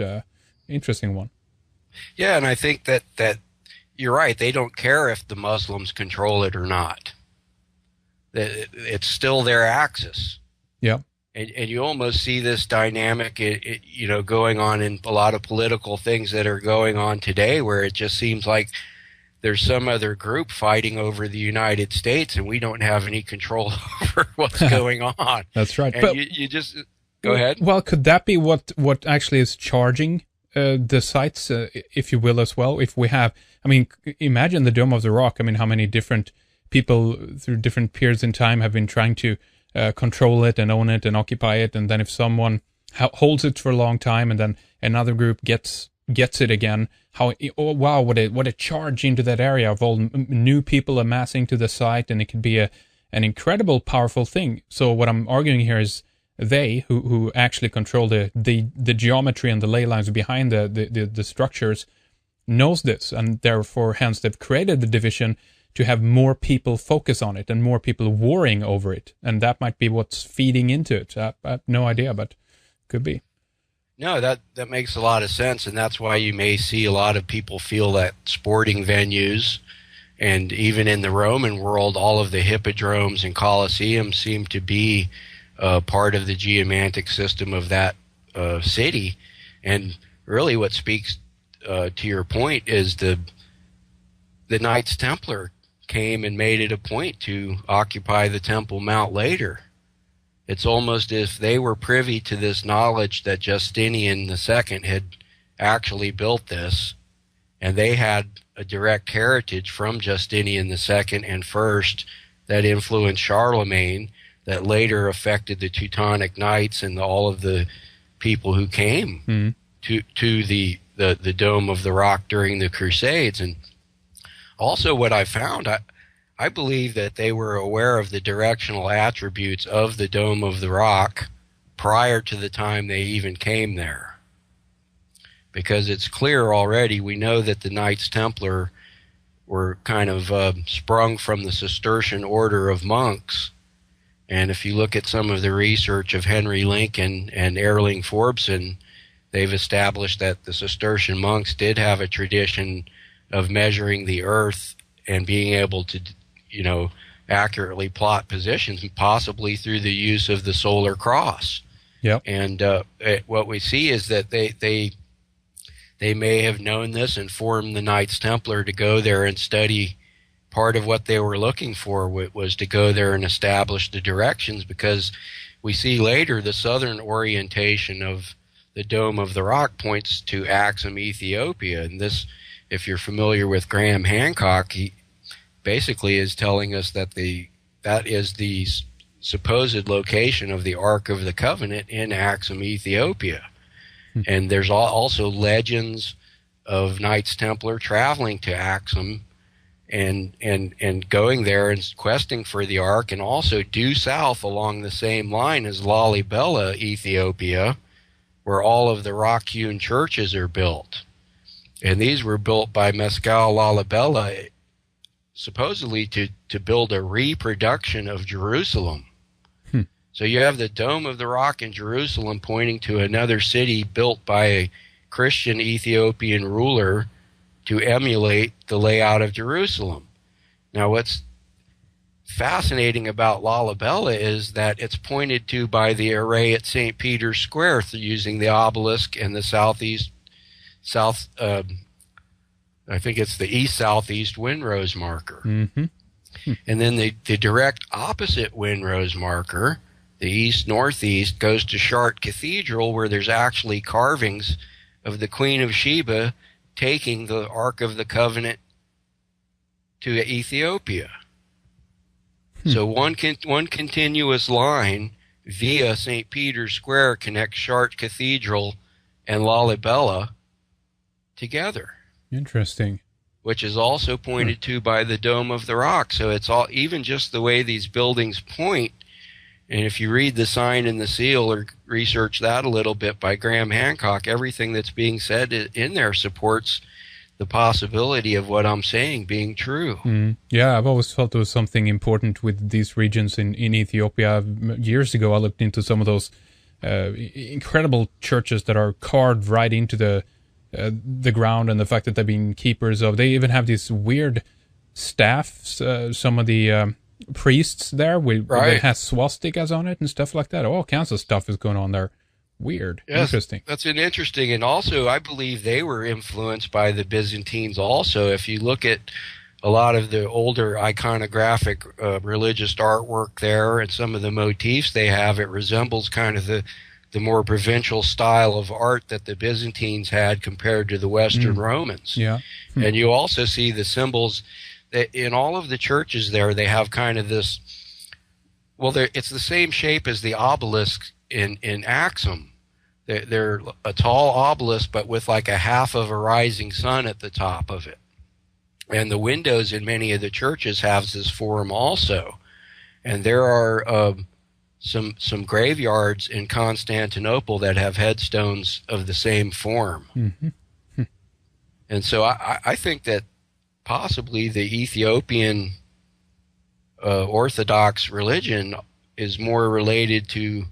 Interesting one. Yeah, and I think that you're right. They don't care if the Muslims control it or not. It's still their axis. Yeah. And you almost see this dynamic, going on in a lot of political things that are going on today, where it just seems like there's some other group fighting over the United States, and we don't have any control over what's going on. That's right. And but you just go ahead. Well, could that be what actually is charging the sites, if you will, as well? If we have, I mean, imagine the Dome of the Rock. I mean, how many different people through different periods in time have been trying to control it and own it and occupy it, and then if someone holds it for a long time and then another group gets it again, what a charge into that area of all new people amassing to the site, and it could be an incredible powerful thing. So what I'm arguing here is they who actually control the geometry and the ley lines behind the structures knows this, and therefore hence they've created the division to have more people focus on it and more people warring over it. And that might be what's feeding into it. I have no idea, but could be. No, that makes a lot of sense. And that's why you may see a lot of people feel that sporting venues, and even in the Roman world, all of the hippodromes and colosseums seem to be part of the geomantic system of that city. And really what speaks to your point is the Knights Templar came and made it a point to occupy the Temple Mount later. It's almost as if they were privy to this knowledge that Justinian II had actually built this, and they had a direct heritage from Justinian II and first that influenced Charlemagne, that later affected the Teutonic Knights and all of the people who came to the Dome of the Rock during the Crusades. And also what I found, I believe that they were aware of the directional attributes of the Dome of the Rock prior to the time they even came there. Because it's clear already, we know that the Knights Templar were kind of sprung from the Cistercian order of monks. And if you look at some of the research of Henry Lincoln and Erling Forbesson, they've established that the Cistercian monks did have a tradition of measuring the earth and being able to, accurately plot positions, possibly through the use of the solar cross. Yep. And what we see is that they may have known this and formed the Knights Templar to go there and study. Part of what they were looking for was to go there and establish the directions, because we see later the southern orientation of the Dome of the Rock points to Axum, Ethiopia. And this, if you're familiar with Graham Hancock, he basically is telling us that that is the supposed location of the Ark of the Covenant in Axum, Ethiopia. And there's also legends of Knights Templar traveling to Axum and going there and questing for the Ark, and also due south along the same line as Lalibela, Ethiopia, where all of the rock-hewn churches are built. And these were built by Mescal Lalibela supposedly to build a reproduction of Jerusalem. So you have the Dome of the Rock in Jerusalem pointing to another city built by a Christian Ethiopian ruler to emulate the layout of Jerusalem. Now, what's fascinating about Lalibela is that it's pointed to by the array at St. Peter's Square using the obelisk and the I think it's the east-southeast windrose marker. And then the direct opposite windrose marker, the east-northeast, goes to TSHIRT Cathedral, where there's actually carvings of the Queen of Sheba taking the Ark of the Covenant to Ethiopia. So one continuous line via St. Peter's Square connects TSHIRT Cathedral and Lalibela together. Interesting. Which is also pointed to by the Dome of the Rock. So it's all, even just the way these buildings point. And if you read the sign and the seal or research that a little bit by Graham Hancock, everything that's being said in there supports the possibility of what I'm saying being true. Yeah, I've always felt there was something important with these regions in Ethiopia. Years ago, I looked into some of those incredible churches that are carved right into the ground, and the fact that they've been keepers of. They even have these weird staffs. Some of the priests there that has swastikas on it and stuff like that. All kinds of stuff is going on there. Weird. Yes, interesting. That's an interesting, and also I believe they were influenced by the Byzantines also. If you look at a lot of the older iconographic religious artwork there and some of the motifs they have, it resembles kind of the more provincial style of art that the Byzantines had compared to the Western Romans. Yeah. And you also see the symbols that in all of the churches there, they have kind of this, well, it's the same shape as the obelisk in Axum. They're a tall obelisk, but with like a half of a rising sun at the top of it. And the windows in many of the churches have this form also. And there are some graveyards in Constantinople that have headstones of the same form. And so I think that possibly the Ethiopian Orthodox religion is more related to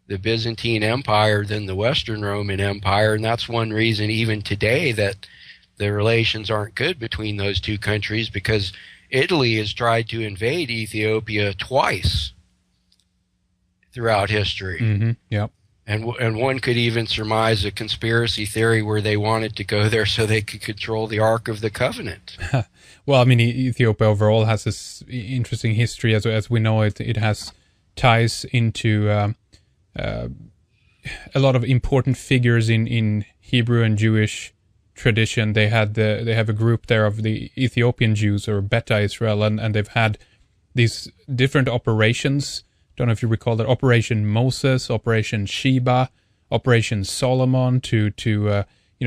the Byzantine Empire than the Western Roman Empire, and that's one reason even today that the relations aren't good between those two countries, because Italy has tried to invade Ethiopia twice throughout history. Yep. And one could even surmise a conspiracy theory where they wanted to go there so they could control the Ark of the Covenant. Well, I mean, Ethiopia overall has this interesting history. As we know, it has ties into a lot of important figures in Hebrew and Jewish tradition. They have a group there of the Ethiopian Jews, or Beta Israel, and they've had these different operations. Don't know if you recall that: Operation Moses, Operation Sheba, Operation Solomon, to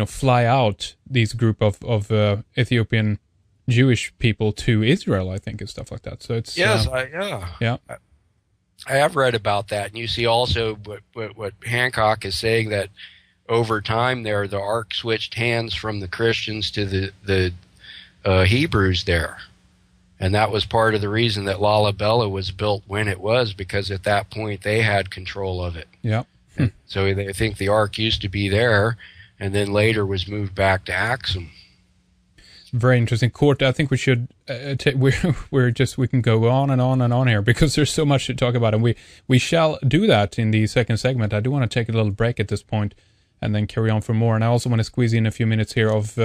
fly out these group of Ethiopian Jewish people to Israel, I think, and stuff like that. So it's I have read about that, and you see also what Hancock is saying, that over time there the Ark switched hands from the Christians to the Hebrews there. And that was part of the reason that Lalibela was built when it was, because at that point they had control of it. Yeah. So they think the Ark used to be there, and then later was moved back to Axum. Very interesting, Court. I think we should we can go on and on and on here because there's so much to talk about, and we shall do that in the second segment. I do want to take a little break at this point and then carry on for more. And I also want to squeeze in a few minutes here of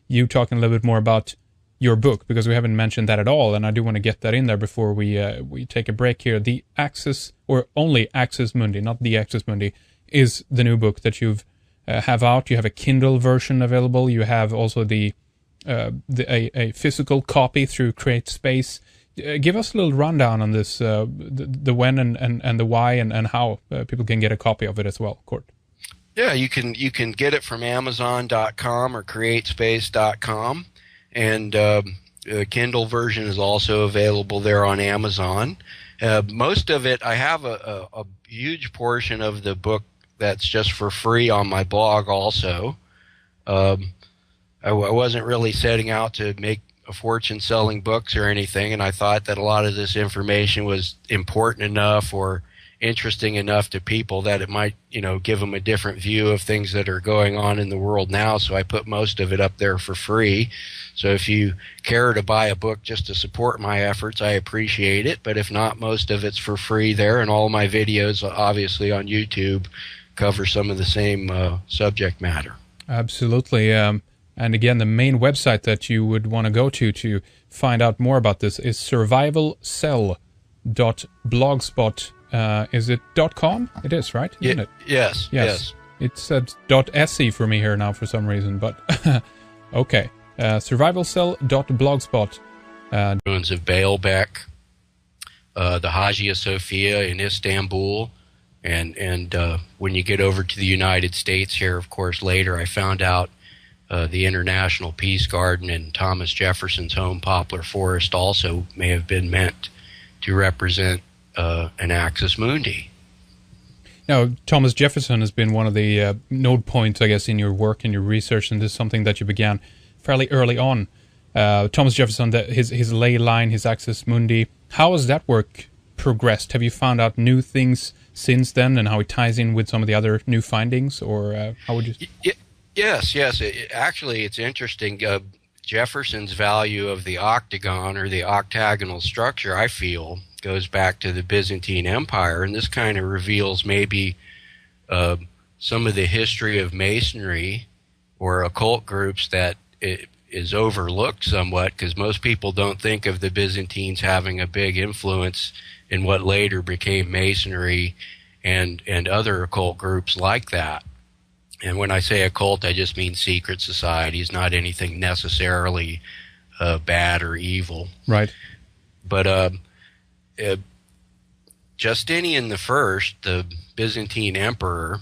you talking a little bit more about your book, because we haven't mentioned that at all, and I do want to get that in there before we take a break here. The Access, or only Access Mundi, not the Access Mundi, is the new book that you've have out. You have a Kindle version available. You have also a physical copy through Create Space. Give us a little rundown on this, the when and the why and how people can get a copy of it as well, Court. Yeah, you can get it from Amazon.com or CreateSpace.com, and the Kindle version is also available there on Amazon. Most of it, I have a huge portion of the book that's just for free on my blog also. I wasn't really setting out to make a fortune selling books or anything, and I thought that a lot of this information was important enough or interesting enough to people that it might, give them a different view of things that are going on in the world now. So I put most of it up there for free. So if you care to buy a book just to support my efforts, I appreciate it. But if not, most of it's for free there, and all my videos, obviously on YouTube, cover some of the same subject matter. Absolutely. And again, the main website that you would want to go to find out more about this is survivalcell.blogspot. Is it .com? It is, right? Isn't it? Yes. It said .se for me here now for some reason, but okay. Survivalcell.blogspot. Ruins of Baalbek, the Hagia Sophia in Istanbul, and when you get over to the United States here, of course, later I found out the International Peace Garden and Thomas Jefferson's home, Poplar Forest, also may have been meant to represent an Axis Mundi. Now, Thomas Jefferson has been one of the node points, I guess, in your work and your research, and this is something that you began fairly early on. Thomas Jefferson, his ley line, his Axis Mundi, how has that work progressed? Have you found out new things since then, and how it ties in with some of the other new findings, or how would you... Yes. Actually, it's interesting. Jefferson's value of the octagon, or the octagonal structure, I feel, goes back to the Byzantine Empire, and this kind of reveals maybe some of the history of Masonry or occult groups that it is overlooked somewhat, because most people don't think of the Byzantines having a big influence in what later became Masonry and other occult groups like that. And when I say occult, I just mean secret societies, not anything necessarily bad or evil. Right. But Justinian I, the Byzantine emperor,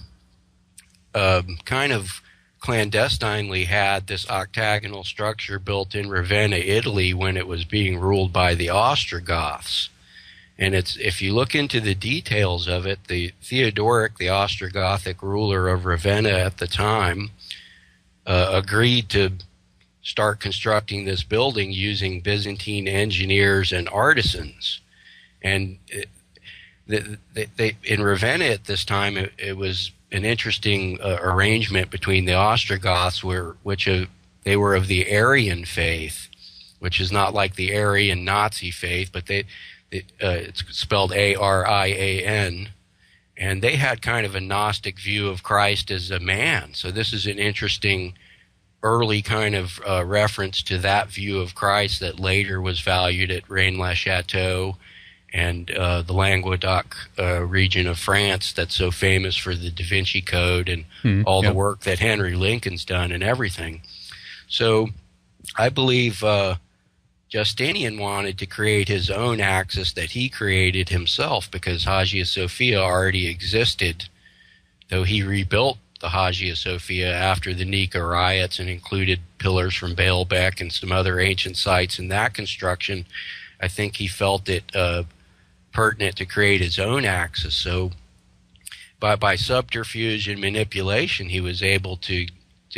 kind of clandestinely had this octagonal structure built in Ravenna, Italy, when it was being ruled by the Ostrogoths. And if you look into the details of it, the Theodoric, the Ostrogothic ruler of Ravenna at the time, agreed to start constructing this building using Byzantine engineers and artisans. And in Ravenna at this time, it was an interesting arrangement between the Ostrogoths, which they were of the Arian faith, which is not like the Aryan Nazi faith, but it's spelled Arian, and they had kind of a Gnostic view of Christ as a man. So this is an interesting early kind of reference to that view of Christ that later was valued at Rennes-le-Château and the Languedoc region of France that's so famous for the Da Vinci Code and all the work that Henry Lincoln's done and everything. So I believe Justinian wanted to create his own axis that he created himself, because Hagia Sophia already existed, though he rebuilt the Hagia Sophia after the Nika riots and included pillars from Baalbek and some other ancient sites in that construction. I think he felt it pertinent to create his own axis. So by subterfuge and manipulation, he was able to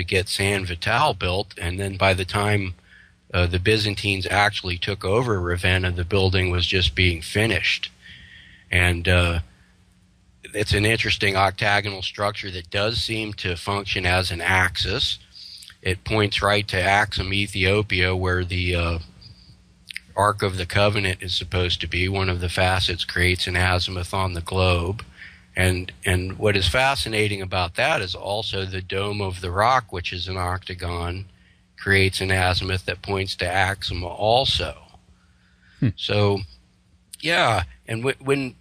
get San Vital built, and then by the time the Byzantines actually took over Ravenna, the building was just being finished. And it's an interesting octagonal structure that does seem to function as an axis. it points right to Axum, Ethiopia, where the Ark of the Covenant is supposed to be. One of the facets creates an azimuth on the globe. And what is fascinating about that is also the Dome of the Rock, which is an octagon, creates an azimuth that points to Axum also. So, yeah, and when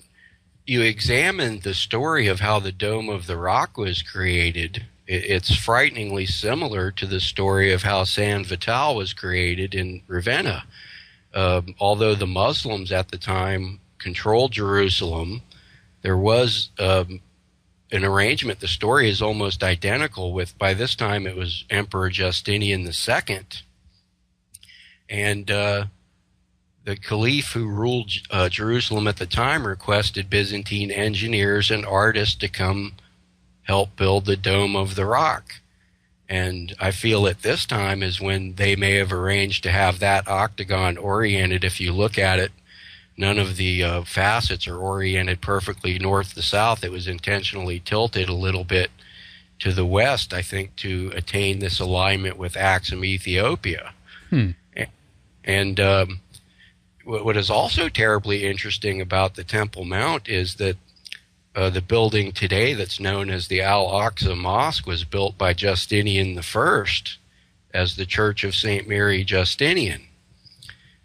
you examine the story of how the Dome of the Rock was created, it's frighteningly similar to the story of how San Vital was created in Ravenna. Although the Muslims at the time controlled Jerusalem, there was an arrangement. The story is almost identical with, by this time it was Emperor Justinian II. And the caliph who ruled Jerusalem at the time requested Byzantine engineers and artists to come help build the Dome of the Rock. And I feel at this time is when they may have arranged to have that octagon oriented. If you look at it, none of the facets are oriented perfectly north to south. It was intentionally tilted a little bit to the west, I think, to attain this alignment with Axum, Ethiopia. And what is also terribly interesting about the Temple Mount is that the building today that's known as the Al-Aqsa Mosque was built by Justinian I as the Church of St. Mary Justinian.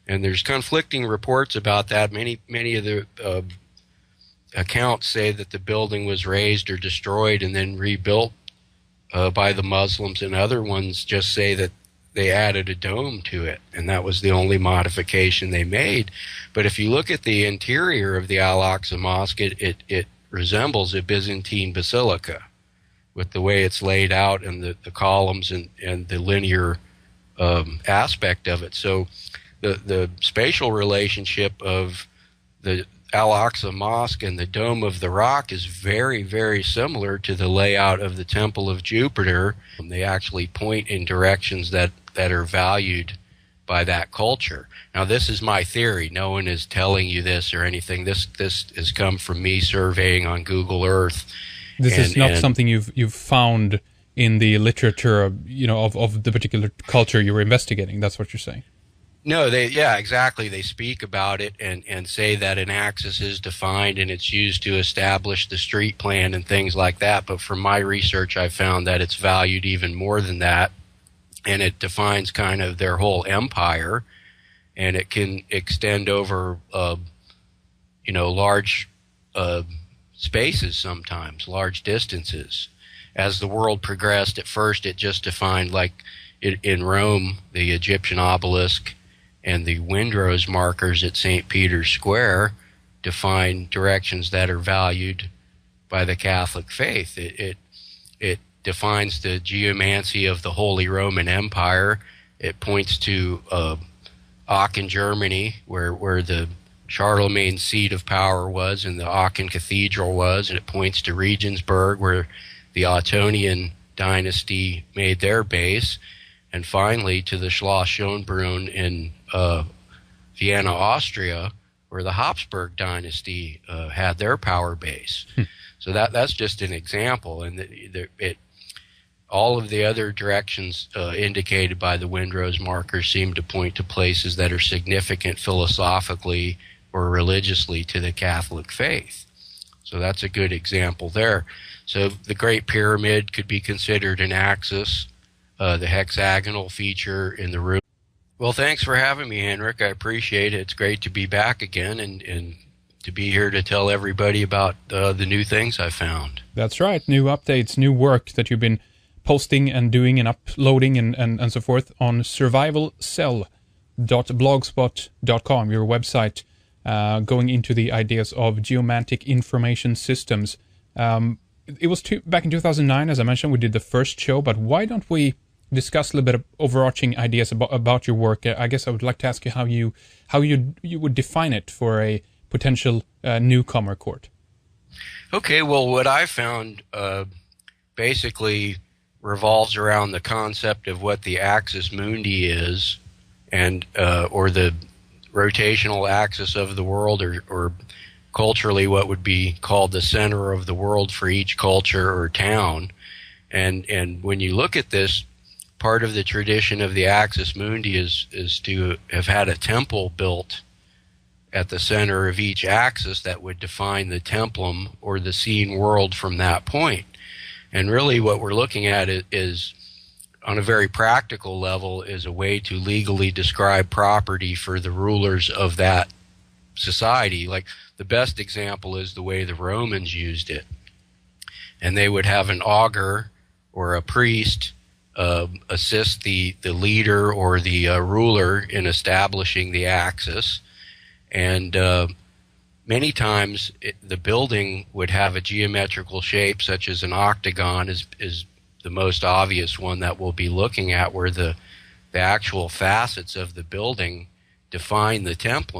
And there's conflicting reports about that. Many of the accounts say that the building was razed or destroyed and then rebuilt by the Muslims, and other ones just say that they added a dome to it, and that was the only modification they made. But if you look at the interior of the Al-Aqsa Mosque, it resembles a Byzantine basilica with the way it's laid out and the columns and the linear aspect of it. So the spatial relationship of the Al-Aqsa Mosque and the Dome of the Rock is very, very similar to the layout of the Temple of Jupiter. They actually point in directions that are valued by that culture. Now, this is my theory. No one is telling you this or anything. This has come from me surveying on Google Earth. This is not something you've found in the literature, of the particular culture you were investigating. That's what you're saying. No, exactly. They speak about it and say that an axis is defined and it's used to establish the street plan and things like that. But from my research, I found that it's valued even more than that. And it defines kind of their whole empire, and it can extend over, large spaces sometimes, large distances. As the world progressed, at first it just defined, like in Rome, the Egyptian obelisk and the windrose markers at St. Peter's Square define directions that are valued by the Catholic faith. It defines the geomancy of the Holy Roman Empire. It points to Aachen, Germany, where the Charlemagne seat of power was and the Aachen Cathedral was, and it points to Regensburg, where the Ottonian dynasty made their base, and finally to the Schloss Schönbrunn in Vienna, Austria, where the Habsburg dynasty had their power base. So that's just an example, and all of the other directions indicated by the windrose markers seem to point to places that are significant philosophically or religiously to the Catholic faith. So that's a good example there. So the Great Pyramid could be considered an axis, the hexagonal feature in the roof. Well, thanks for having me, Henrik. I appreciate it. It's great to be back again and to be here to tell everybody about the new things I found. That's right. New updates, new work that you've been posting and doing and uploading and so forth on survivalcell.blogspot.com, your website, going into the ideas of geomantic information systems. It was back in 2009, as I mentioned, we did the first show, but why don't we discuss a little bit of overarching ideas about your work? I guess I would like to ask you how you would define it for a potential newcomer court. Okay, well, what I found basically revolves around the concept of what the axis mundi is, and or the rotational axis of the world, or culturally what would be called the center of the world for each culture or town. And when you look at this, part of the tradition of the Axis Mundi is to have had a temple built at the center of each axis that would define the templum or the seen world from that point. And really what we're looking at is on a very practical level, is a way to legally describe property for the rulers of that society. Like, the best example is the way the Romans used it. And they would have an augur or a priest assist the leader or the ruler in establishing the axis. And many times the building would have a geometrical shape, such as an octagon is the most obvious one that we'll be looking at, where the actual facets of the building define the template.